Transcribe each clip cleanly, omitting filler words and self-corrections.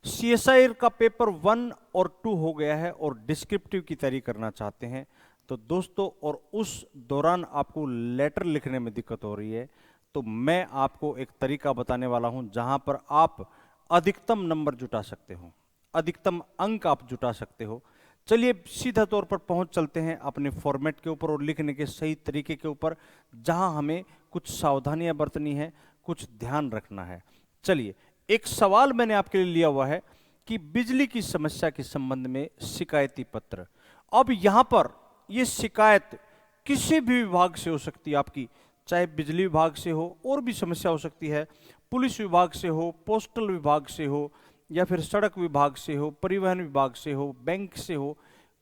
CSI का paper 1 और 2 हो गया है और डिस्क्रिप्टिव की तैयारी करना चाहते हैं तो दोस्तों, और उस दौरान आपको लेटर लिखने में दिक्कत हो रही है, तो मैं आपको एक तरीका बताने वाला हूं जहां पर आप अधिकतम नंबर जुटा सकते हो, अधिकतम अंक आप जुटा सकते हो। चलिए सीधा तौर पर पहुंच चलते हैं अपने फॉर्मेट के ऊपर और लिखने के सही तरीके के ऊपर, जहां हमें कुछ सावधानियां बरतनी है, कुछ ध्यान रखना है। चलिए, एक सवाल मैंने आपके लिए लिया हुआ है कि बिजली की समस्या के संबंध में शिकायती पत्र। अब यहां पर यह शिकायत किसी भी विभाग से हो सकती है आपकी, चाहे बिजली विभाग से हो, और भी समस्या हो सकती है, पुलिस विभाग से हो, पोस्टल विभाग से हो, या फिर सड़क विभाग से हो, परिवहन विभाग से हो, बैंक से हो,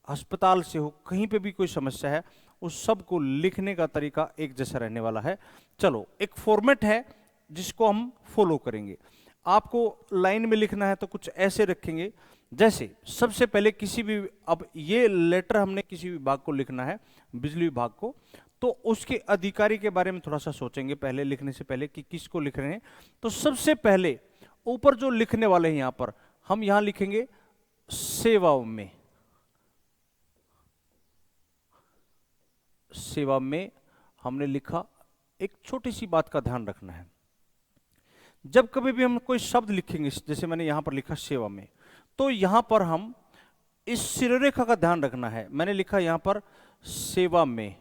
अस्पताल से हो, कहीं पे भी कोई समस्या है, उस सब को लिखने का तरीका एक जैसा रहने वाला है। चलो, एक फॉर्मेट है जिसको हम फॉलो करेंगे। आपको लाइन में लिखना है तो कुछ ऐसे रखेंगे, जैसे सबसे पहले किसी भी, अब ये लेटर हमने किसी विभाग को लिखना है, बिजली विभाग को, तो उसके अधिकारी के बारे में थोड़ा सा सोचेंगे पहले लिखने से पहले कि किसको लिख रहे हैं। तो सबसे पहले ऊपर जो लिखने वाले हैं, यहां पर हम यहां लिखेंगे सेवाओं में। सेवा में हमने लिखा। एक छोटी सी बात का ध्यान रखना है, जब कभी भी हम कोई शब्द लिखेंगे, जैसे मैंने यहां पर लिखा सेवा में, तो यहां पर हम इस शिरोरेखा का ध्यान रखना है। मैंने लिखा यहां पर सेवा में।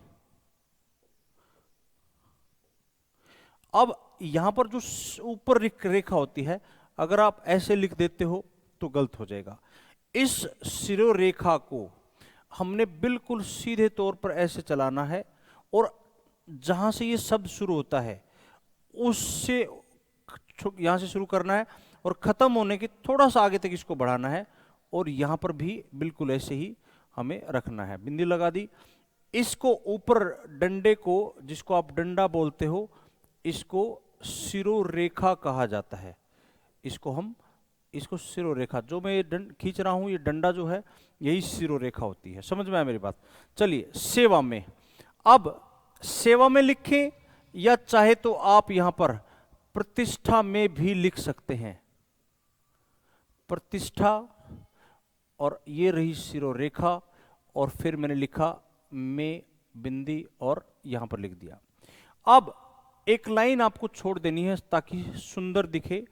अब यहां पर जो ऊपर रेखा होती है, अगर आप ऐसे लिख देते हो तो गलत हो जाएगा। इस शिरोरेखा को हमने बिल्कुल सीधे तौर पर ऐसे चलाना है, और जहां से ये शब्द शुरू होता है उससे यहां से शुरू करना है, और खत्म होने के थोड़ा सा आगे तक इसको बढ़ाना है, और यहां पर भी बिल्कुल ऐसे ही हमें रखना है। बिंदी लगा दी। इसको ऊपर डंडे को, जिसको आप डंडा बोलते हो, इसको शिरोरेखा कहा जाता है। इसको शिरोरेखा, जो मैं ये खींच रहा हूं, ये डंडा जो है, यही शिरोरेखा होती है। समझ में आया मेरी बात? चलिए, सेवा में। अब सेवा में लिखें, या चाहे तो आप यहां पर प्रतिष्ठा में भी लिख सकते हैं। प्रतिष्ठा, और ये रही शिरोरेखा, और फिर मैंने लिखा में बिंदी, और यहां पर लिख दिया। अब एक लाइन आपको छोड़ देनी है ताकि सुंदर दिखे,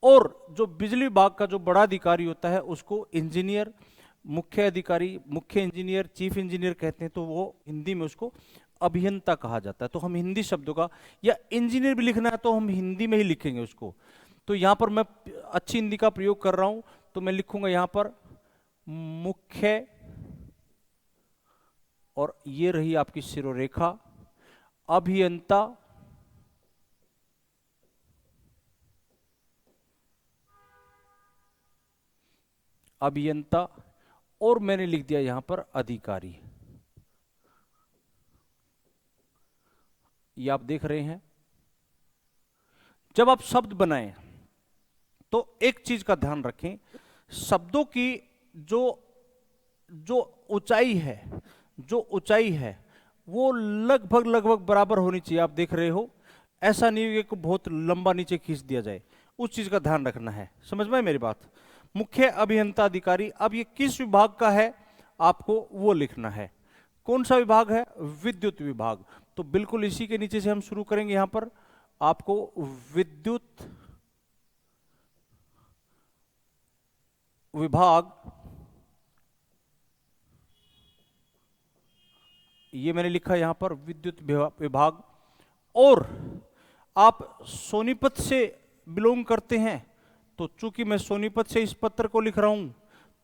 और जो बिजली विभाग का जो बड़ा अधिकारी होता है उसको इंजीनियर, मुख्य अधिकारी, मुख्य इंजीनियर, चीफ इंजीनियर कहते हैं, तो वो हिंदी में उसको अभियंता कहा जाता है। तो हम हिंदी शब्दों का, या इंजीनियर भी लिखना है तो हम हिंदी में ही लिखेंगे उसको। तो यहां पर मैं अच्छी हिंदी का प्रयोग कर रहा हूं, तो मैं लिखूंगा यहां पर मुख्य, और ये रही आपकी शिरोरेखा, अभियंता, अभियंता, और मैंने लिख दिया यहां पर अधिकारी। ये आप देख रहे हैं। जब आप शब्द बनाएं तो एक चीज का ध्यान रखें, शब्दों की जो जो ऊंचाई है, जो ऊंचाई है वो लगभग लगभग बराबर होनी चाहिए। आप देख रहे हो, ऐसा नहीं है कि बहुत लंबा नीचे खींच दिया जाए, उस चीज का ध्यान रखना है। समझ में मेरी बात? मुख्य अभियंता अधिकारी। अब ये किस विभाग का है आपको वो लिखना है। कौन सा विभाग है? विद्युत विभाग। तो बिल्कुल इसी के नीचे से हम शुरू करेंगे। यहां पर आपको विद्युत विभाग, ये मैंने लिखा यहां पर विद्युत विभाग। और आप सोनीपत से बिलोंग करते हैं, तो चूंकि मैं सोनीपत से इस पत्र को लिख रहा हूं,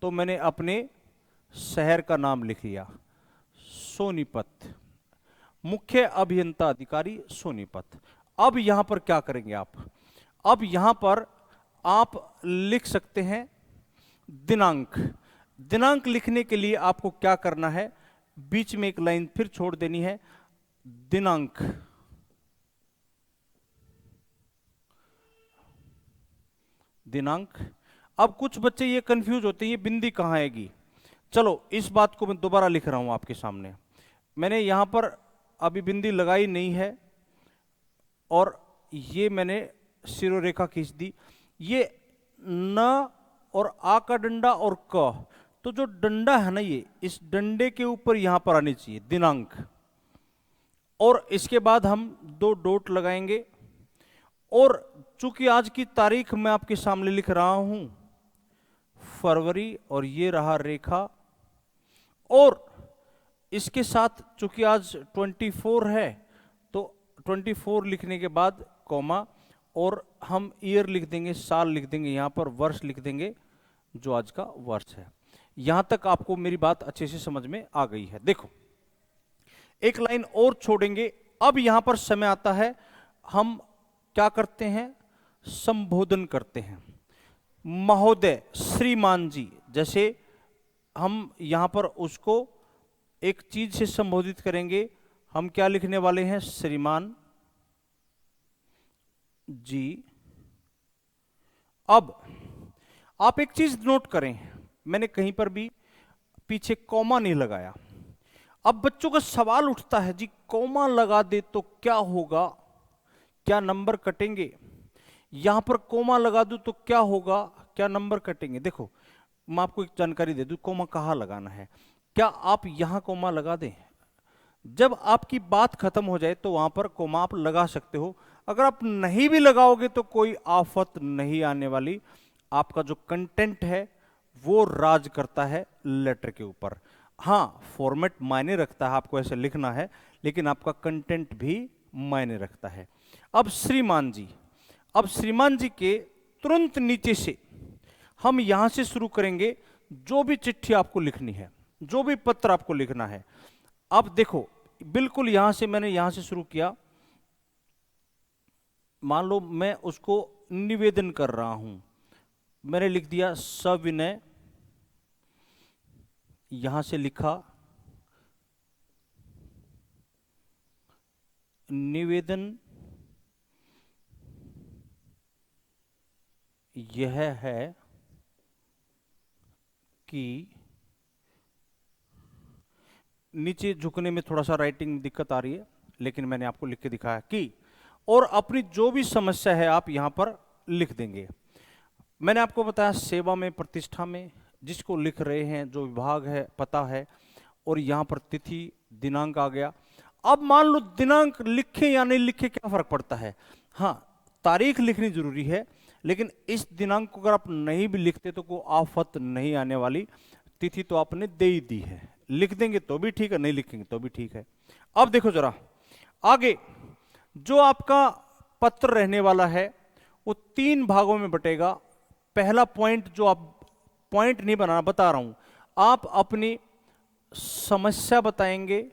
तो मैंने अपने शहर का नाम लिख लिया, सोनीपत। मुख्य अभियंता अधिकारी सोनीपत। अब यहां पर क्या करेंगे आप? अब यहां पर आप लिख सकते हैं दिनांक। दिनांक लिखने के लिए आपको क्या करना है? बीच में एक लाइन फिर छोड़ देनी है, दिनांक। दिनांक। अब कुछ बच्चे ये कंफ्यूज होते हैं, ये बिंदी कहां आएगी। चलो, इस बात को मैं दोबारा लिख रहा हूं आपके सामने। मैंने यहां पर अभी बिंदी लगाई नहीं है, और ये मैंने शिरोरेखा खींच दी। ये न और आ का डंडा और क, तो जो डंडा है ना ये, इस डंडे के ऊपर यहां पर आनी चाहिए दिनांक, और इसके बाद हम 2 डॉट लगाएंगे। और चूंकि आज की तारीख मैं आपके सामने लिख रहा हूं फरवरी, और ये रहा रेखा, और इसके साथ चूंकि आज 24 है तो 24 लिखने के बाद कॉमा, और हम ईयर लिख देंगे, साल लिख देंगे, यहां पर वर्ष लिख देंगे जो आज का वर्ष है। यहां तक आपको मेरी बात अच्छे से समझ में आ गई है। देखो एक लाइन और छोड़ेंगे। अब यहां पर समय आता है, हम क्या करते हैं, संबोधन करते हैं। महोदय, श्रीमान जी, जैसे हम यहां पर उसको एक चीज से संबोधित करेंगे, हम क्या लिखने वाले हैं, श्रीमान जी। अब आप एक चीज नोट करें, मैंने कहीं पर भी पीछे कॉमा नहीं लगाया। अब बच्चों का सवाल उठता है, जी कॉमा लगा दे तो क्या होगा, क्या नंबर कटेंगे, यहां पर कॉमा लगा दूं तो क्या होगा, क्या नंबर कटेंगे। देखो मैं आपको एक जानकारी दे दूं, कॉमा कहां लगाना है। क्या आप यहां कॉमा लगा दें, जब आपकी बात खत्म हो जाए तो वहां पर कॉमा आप लगा सकते हो। अगर आप नहीं भी लगाओगे तो कोई आफत नहीं आने वाली, आपका जो कंटेंट है वो राज करता है लेटर के ऊपर। हाँ, फॉर्मेट मायने रखता है, आपको ऐसे लिखना है, लेकिन आपका कंटेंट भी मायने रखता है। अब श्रीमान जी, अब श्रीमान जी के तुरंत नीचे से हम यहां से शुरू करेंगे, जो भी चिट्ठी आपको लिखनी है, जो भी पत्र आपको लिखना है। अब देखो बिल्कुल यहां से मैंने यहां से शुरू किया, मान लो मैं उसको निवेदन कर रहा हूं, मैंने लिख दिया सविनय, यहां से लिखा निवेदन, यह है कि, नीचे झुकने में थोड़ा सा राइटिंग में दिक्कत आ रही है, लेकिन मैंने आपको लिख के दिखाया कि, और अपनी जो भी समस्या है आप यहां पर लिख देंगे। मैंने आपको बताया सेवा में, प्रतिष्ठा में, जिसको लिख रहे हैं, जो विभाग है, पता है, और यहां पर तिथि दिनांक आ गया। अब मान लो दिनांक लिखे या नहीं लिखे क्या फर्क पड़ता है, हाँ तारीख लिखनी जरूरी है, लेकिन इस दिनांक को अगर आप नहीं भी लिखते तो कोई आफत नहीं आने वाली, तिथि तो आपने दे ही दी है, लिख देंगे तो भी ठीक है, नहीं लिखेंगे तो भी ठीक है। अब देखो जरा आगे, जो आपका पत्र रहने वाला है वो 3 भागों में बटेगा। पहला पॉइंट, जो आप पॉइंट नहीं बनाना, बता रहा हूं, आप अपनी समस्या बताएंगे।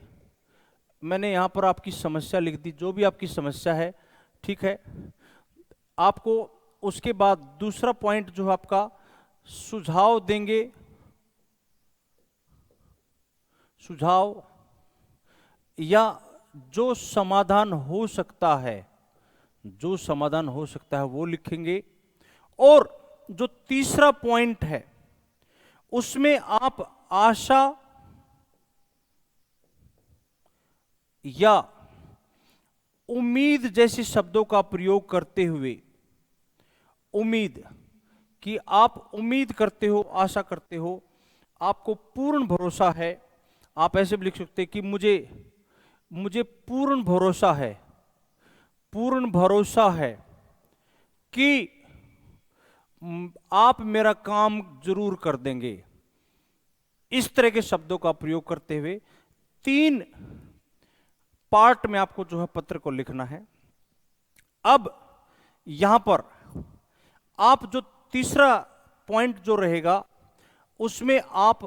मैंने यहां पर आपकी समस्या लिख दी, जो भी आपकी समस्या है, ठीक है। आपको उसके बाद दूसरा पॉइंट जो आपका सुझाव देंगे, सुझाव या जो समाधान हो सकता है, जो समाधान हो सकता है वो लिखेंगे। और जो तीसरा पॉइंट है उसमें आप आशा या उम्मीद जैसे शब्दों का प्रयोग करते हुए, उम्मीद कि आप उम्मीद करते हो, आशा करते हो, आपको पूर्ण भरोसा है, आप ऐसे भी लिख सकते हैं कि मुझे पूर्ण भरोसा है, पूर्ण भरोसा है कि आप मेरा काम जरूर कर देंगे। इस तरह के शब्दों का प्रयोग करते हुए 3 पार्ट में आपको जो है पत्र को लिखना है। अब यहां पर आप जो तीसरा पॉइंट जो रहेगा उसमें आप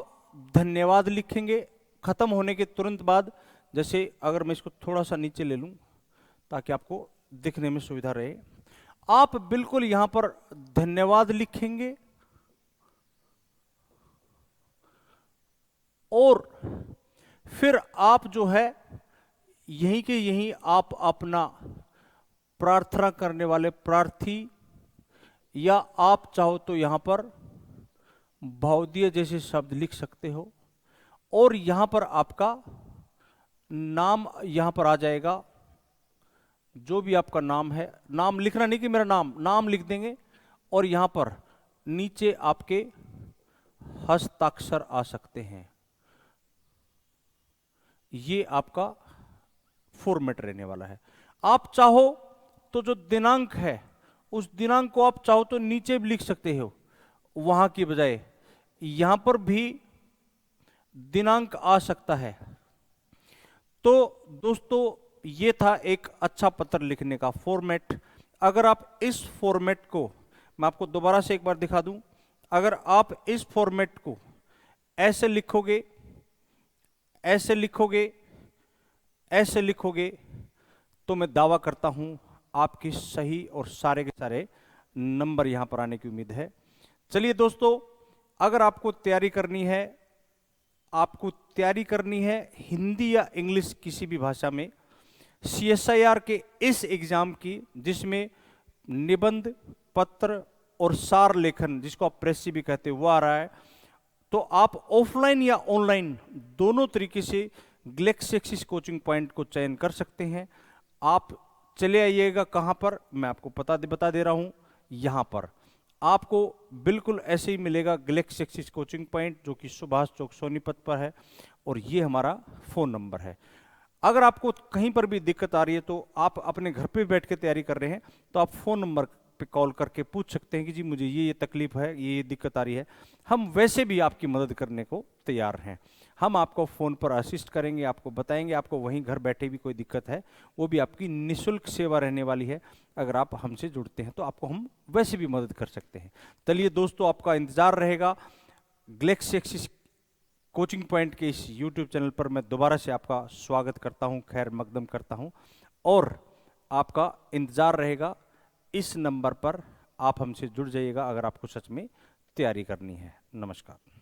धन्यवाद लिखेंगे खत्म होने के तुरंत बाद। जैसे अगर मैं इसको थोड़ा सा नीचे ले लूं ताकि आपको दिखने में सुविधा रहे, आप बिल्कुल यहां पर धन्यवाद लिखेंगे और फिर आप जो है यहीं के यहीं आप अपना प्रार्थना करने वाले प्रार्थी, या आप चाहो तो यहां पर भावदीय जैसे शब्द लिख सकते हो, और यहां पर आपका नाम यहां पर आ जाएगा, जो भी आपका नाम है, नाम लिखना नहीं कि मेरा नाम, नाम लिख देंगे और यहां पर नीचे आपके हस्ताक्षर आ सकते हैं। ये आपका फॉर्मेट रहने वाला है। आप चाहो तो जो दिनांक है उस दिनांक को आप चाहो तो नीचे भी लिख सकते हो, वहां की बजाय यहां पर भी दिनांक आ सकता है। तो दोस्तों ये था एक अच्छा पत्र लिखने का फॉर्मेट। अगर आप इस फॉर्मेट को, मैं आपको दोबारा से एक बार दिखा दूं, अगर आप इस फॉर्मेट को ऐसे लिखोगे, ऐसे लिखोगे, ऐसे लिखोगे, तो मैं दावा करता हूं आपकी सही और सारे के सारे नंबर यहां पर आने की उम्मीद है। चलिए दोस्तों, अगर आपको तैयारी करनी है, आपको तैयारी करनी है हिंदी या इंग्लिश किसी भी भाषा में, CSIR के इस एग्जाम की, जिसमें निबंध, पत्र और सार लेखन, जिसको आप प्रेसी भी कहते हैं, वो आ रहा है, तो आप ऑफलाइन या ऑनलाइन दोनों तरीके से गैलेक्सी एक्सिस कोचिंग पॉइंट को चयन कर सकते हैं। आप चले आइएगा कहां पर, मैं आपको बता दे रहा हूं, यहां पर आपको बिल्कुल ऐसे ही मिलेगा गैलेक्सी एक्सिस कोचिंग पॉइंट, जो कि सुभाष चौक सोनीपत पर है, और ये हमारा फोन नंबर है। अगर आपको कहीं पर भी दिक्कत आ रही है, तो आप अपने घर पे बैठ के तैयारी कर रहे हैं, तो आप फोन नंबर पे कॉल करके पूछ सकते हैं कि जी मुझे ये तकलीफ है, ये दिक्कत आ रही है। हम वैसे भी आपकी मदद करने को तैयार हैं। हम आपको फ़ोन पर असिस्ट करेंगे, आपको बताएंगे, आपको वहीं घर बैठे भी कोई दिक्कत है, वो भी आपकी निःशुल्क सेवा रहने वाली है। अगर आप हमसे जुड़ते हैं तो आपको हम वैसे भी मदद कर सकते हैं। चलिए दोस्तों, आपका इंतज़ार रहेगा गैलेक्सी एक्सिस कोचिंग पॉइंट के इस YouTube चैनल पर। मैं दोबारा से आपका स्वागत करता हूं, खैर मकदम करता हूं, और आपका इंतज़ार रहेगा इस नंबर पर। आप हमसे जुड़ जाइएगा अगर आपको सच में तैयारी करनी है। नमस्कार।